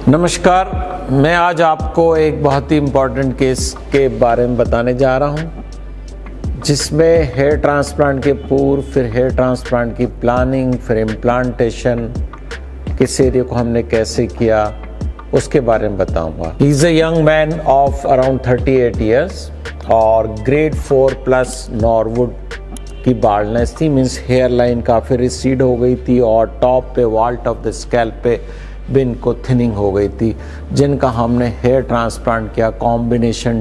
नमस्कार, मैं आज आपको एक बहुत ही इम्पॉर्टेंट केस के बारे में बताने जा रहा हूं, जिसमें हेयर ट्रांसप्लांट के पूर्व, फिर हेयर ट्रांसप्लांट की प्लानिंग, फिर इम्प्लांटेशन, किस एरिया को हमने कैसे किया, उसके बारे में बताऊंगा। He is a young man of around 38 years और ग्रेड 4+ नॉर्वुड की बाल्डनेस थी, मीन्स हेयर लाइन काफ़ी रिसीड हो गई थी और टॉप पे वाल्ट ऑफ द स्कैल्प पे भी इनको थिनिंग हो गई थी, जिनका हमने हेयर ट्रांसप्लांट किया कॉम्बिनेशन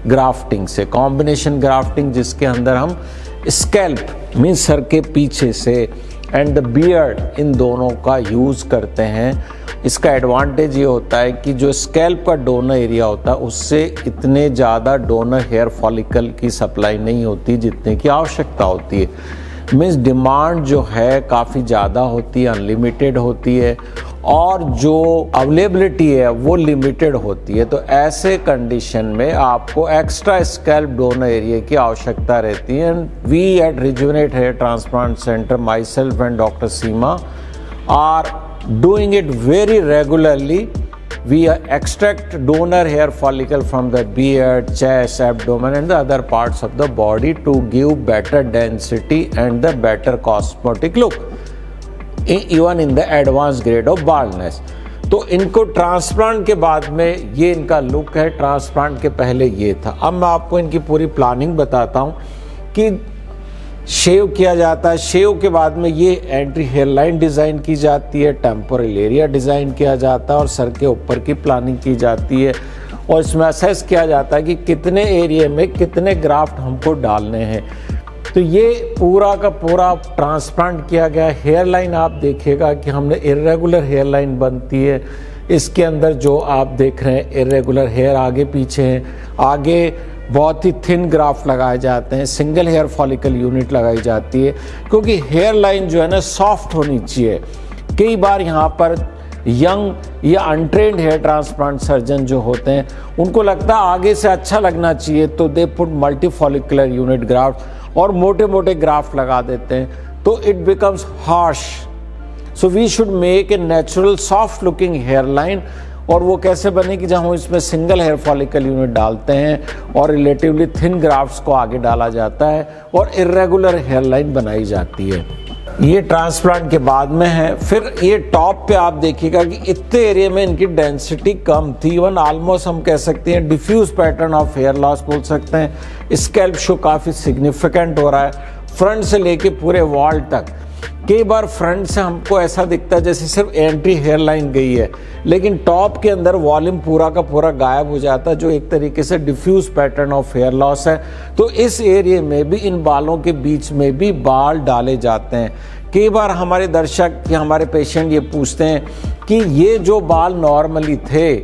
ग्राफ्टिंग से। कॉम्बिनेशन ग्राफ्टिंग जिसके अंदर हम स्कैल्प मीन्स सर के पीछे से एंड द बियर्ड, इन दोनों का यूज़ करते हैं। इसका एडवांटेज ये होता है कि जो स्कैल्प का डोनर एरिया होता है उससे इतने ज़्यादा डोनर हेयर फॉलिकल की सप्लाई नहीं होती जितने की आवश्यकता होती है। मीन्स डिमांड जो है काफ़ी ज़्यादा होती है, अनलिमिटेड होती है, और जो अवेलेबिलिटी है वो लिमिटेड होती है। तो ऐसे कंडीशन में आपको एक्स्ट्रा स्कैल्प डोनर एरिया की आवश्यकता रहती है। We at Rejuvenate Hair Transplant Centre, myself and doctor Seema are doing it very regularly. We extract donor hair follicle from the beard, chest, abdomen and the other parts of the body to give better density and the better cosmetic look, even in the advanced grade of baldness. तो इनको transplant के बाद में ये इनका look है, transplant के पहले ये था। अब मैं आपको इनकी पूरी प्लानिंग बताता हूँ कि शेव किया जाता है, शेव के बाद में ये एंट्री हेयर लाइन डिज़ाइन की जाती है, टेम्पोरल एरिया डिज़ाइन किया जाता है और सर के ऊपर की प्लानिंग की जाती है, और इसमें असेस किया जाता है कि कितने एरिया में कितने ग्राफ्ट हमको डालने हैं। तो ये पूरा का पूरा ट्रांसप्लांट किया गया। हेयर लाइन आप देखिएगा कि हमने इरेगुलर हेयर लाइन बनती है। इसके अंदर जो आप देख रहे हैं इरेगुलर हेयर आगे पीछे हैं, आगे बहुत ही थिन ग्राफ्ट लगाए जाते हैं, सिंगल हेयर फॉलिकल यूनिट लगाई जाती है, क्योंकि हेयर लाइन जो है ना सॉफ्ट होनी चाहिए। कई बार यहाँ पर यंग या अनट्रेंड हेयर ट्रांसप्लांट सर्जन जो होते हैं उनको लगता है आगे से अच्छा लगना चाहिए, तो they put multi follicular unit graft और मोटे मोटे ग्राफ्ट लगा देते हैं, तो it becomes harsh. So we should make a natural soft looking hairline. और वो कैसे बनेगी, जहाँ हम इसमें सिंगल हेयर फॉलिकल यूनिट डालते हैं और रिलेटिवली थिन ग्राफ्ट्स को आगे डाला जाता है और इरेगुलर हेयर लाइन बनाई जाती है। ये ट्रांसप्लांट के बाद में है। फिर ये टॉप पे आप देखिएगा कि इतने एरिया में इनकी डेंसिटी कम थी, इवन ऑलमोस्ट हम कह सकते हैं diffuse pattern of hair loss बोल सकते हैं। स्कैल्प शो काफ़ी सिग्निफिकेंट हो रहा है फ्रंट से लेके पूरे वॉल तक। कई बार फ्रंट से हमको ऐसा दिखता है जैसे सिर्फ एंट्री हेयर लाइन गई है, लेकिन टॉप के अंदर वॉल्यूम पूरा का पूरा गायब हो जाता है, जो एक तरीके से diffuse pattern of hair loss है। तो इस एरिया में भी, इन बालों के बीच में भी बाल डाले जाते हैं। कई बार हमारे दर्शक या हमारे पेशेंट ये पूछते हैं कि ये जो बाल नॉर्मली थे,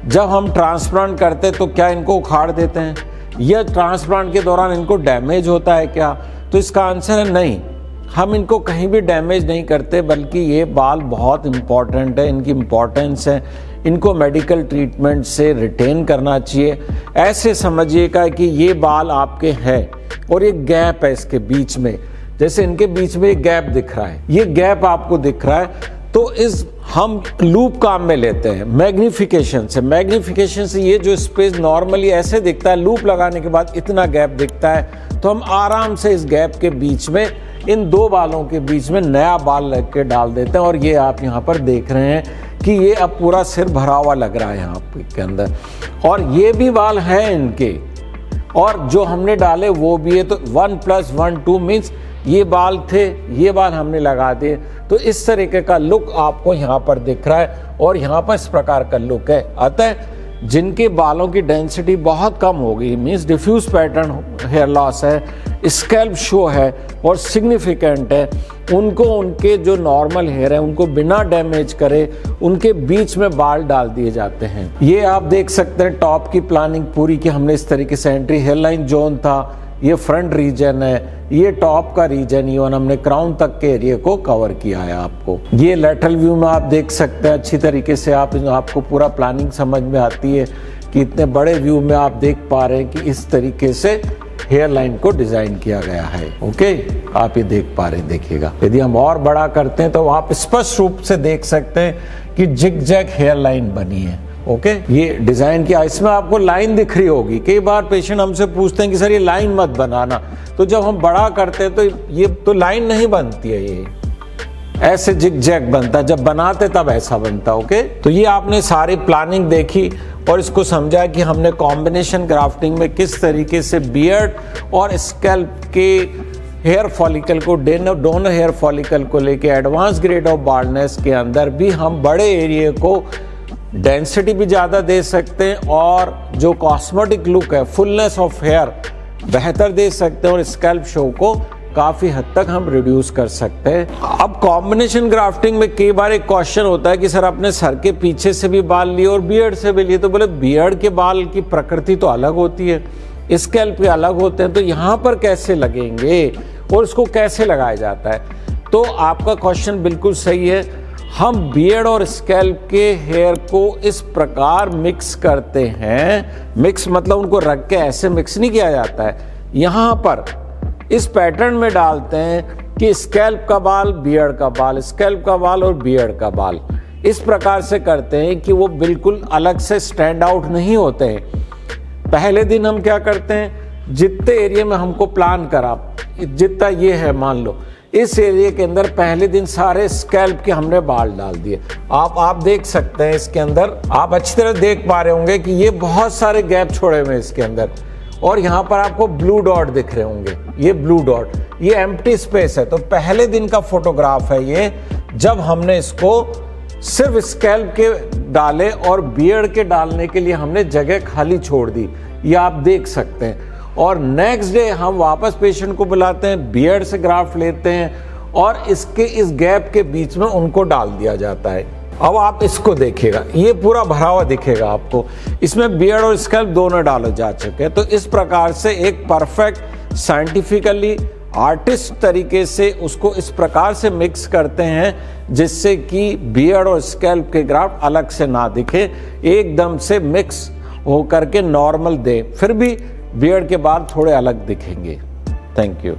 जब हम ट्रांसप्लांट करते तो क्या इनको उखाड़ देते हैं, या ट्रांसप्लांट के दौरान इनको डैमेज होता है क्या? तो इसका आंसर है नहीं, हम इनको कहीं भी डैमेज नहीं करते, बल्कि ये बाल बहुत इम्पॉर्टेंट है, इनकी इम्पॉर्टेंस है, इनको मेडिकल ट्रीटमेंट से रिटेन करना चाहिए। ऐसे समझिएगा कि ये बाल आपके हैं और ये गैप है इसके बीच में, जैसे इनके बीच में एक गैप दिख रहा है, ये गैप आपको दिख रहा है, तो इस हम लूप काम में लेते हैं मैग्निफिकेशन से। मैग्निफिकेशन से ये जो स्पेस नॉर्मली ऐसे दिखता है, लूप लगाने के बाद इतना गैप दिखता है, तो हम आराम से इस गैप के बीच में, इन दो बालों के बीच में नया बाल लग के डाल देते हैं। और ये आप यहाँ पर देख रहे हैं कि ये अब पूरा सिर भरा हुआ लग रहा है यहाँ के अंदर, और ये भी बाल हैं इनके, और जो हमने डाले वो भी है। तो 1+1 2 मीन्स ये बाल थे, ये बाल हमने लगा दिए। तो इस तरीके का लुक आपको यहाँ पर दिख रहा है, और यहाँ पर इस प्रकार का लुक है। अतः जिनके बालों की डेंसिटी बहुत कम हो गई, means diffuse pattern hair loss है, स्कैल्प शो है और सिग्निफिकेंट है, उनको उनके जो नॉर्मल हेयर है उनको बिना डैमेज करे उनके बीच में बाल डाल दिए जाते हैं। ये आप देख सकते हैं टॉप की प्लानिंग पूरी की हमने इस तरीके से। एंट्री हेयर लाइन जोन था, ये फ्रंट रीजन है, ये टॉप का रीजन, इवन हमने क्राउन तक के एरिया को कवर किया है आपको। ये लेटरल व्यू में आप देख सकते हैं अच्छी तरीके से, आपको पूरा प्लानिंग समझ में आती है कि इतने बड़े व्यू में आप देख पा रहे हैं कि इस तरीके से हेयर लाइन को डिजाइन किया गया है। ओके, आप ये देख पा रहे हैं, देखिएगा। यदि हम और बड़ा करते हैं तो आप स्पष्ट रूप से देख सकते हैं कि जिग जैग हेयर लाइन बनी है। ओके, ये डिजाइन किया, इसमें आपको लाइन दिख रही होगी। कई बार पेशेंट हमसे पूछते हैं कि सर ये लाइन मत बनाना, तो जब हम बड़ा करते हैं तो ये तो लाइन नहीं बनती है, ये ऐसे जिग जैग बनता है, जब बनाते तब ऐसा बनता। ओके, तो ये आपने सारी प्लानिंग देखी और इसको समझा कि हमने कॉम्बिनेशन ग्राफ्टिंग में किस तरीके से बियर्ड और स्कैल्प के हेयर फॉलिकल को, डोनर हेयर फॉलिकल को लेके एडवांस ग्रेड ऑफ बाल्डनेस के अंदर भी हम बड़े एरिया को डेंसिटी भी ज़्यादा दे सकते हैं और जो कॉस्मेटिक लुक है, फुलनेस ऑफ हेयर बेहतर दे सकते हैं और स्कैल्प शो को काफ़ी हद तक हम रिड्यूस कर सकते हैं। अब कॉम्बिनेशन ग्राफ्टिंग में कई बार एक क्वेश्चन होता है कि सर अपने सर के पीछे से भी बाल लिए और बियर्ड से भी लिए, तो बोले बियर्ड के बाल की प्रकृति तो अलग होती है, स्कैल्प के अलग होते हैं, तो यहाँ पर कैसे लगेंगे और इसको कैसे लगाया जाता है? तो आपका क्वेश्चन बिल्कुल सही है। हम बियर्ड और स्कैल्प के हेयर को इस प्रकार मिक्स करते हैं, मिक्स मतलब उनको रख के ऐसे मिक्स नहीं किया जाता है, यहाँ पर इस पैटर्न में डालते हैं कि स्कैल्प का बाल, बियर्ड का बाल, स्कैल्प का बाल और बियर्ड का बाल, इस प्रकार से करते हैं कि वो बिल्कुल अलग से स्टैंड आउट नहीं होते हैं। पहले दिन हम क्या करते हैं, जितने एरिया में हमको प्लान करा, जितना ये है मान लो, इस एरिया के अंदर पहले दिन सारे स्कैल्प के हमने बाल डाल दिए। आप देख सकते हैं इसके अंदर, आप अच्छी तरह देख पा रहे होंगे कि ये बहुत सारे गैप छोड़े हुए हैं इसके अंदर, और यहाँ पर आपको ब्लू डॉट दिख रहे होंगे, ये ब्लू डॉट, ये एम्प्टी स्पेस है। तो पहले दिन का फोटोग्राफ है ये, जब हमने इसको सिर्फ स्कैल्प के डाले और बियर्ड के डालने के लिए हमने जगह खाली छोड़ दी, ये आप देख सकते हैं। और नेक्स्ट डे हम वापस पेशेंट को बुलाते हैं, बियर्ड से ग्राफ्ट लेते हैं और इसके इस गैप के बीच में उनको डाल दिया जाता है। अब आप इसको देखिएगा, ये पूरा भरा हुआ दिखेगा आपको, इसमें बियर्ड और स्कैल्प दोनों डाले जा चुके हैं। तो इस प्रकार से एक परफेक्ट साइंटिफिकली आर्टिस्ट तरीके से उसको इस प्रकार से मिक्स करते हैं जिससे कि बियर्ड और स्कैल्प के ग्राफ्ट अलग से ना दिखे, एकदम से मिक्स होकर के नॉर्मल दे, फिर भी बियर्ड के बाल थोड़े अलग दिखेंगे। Thank you.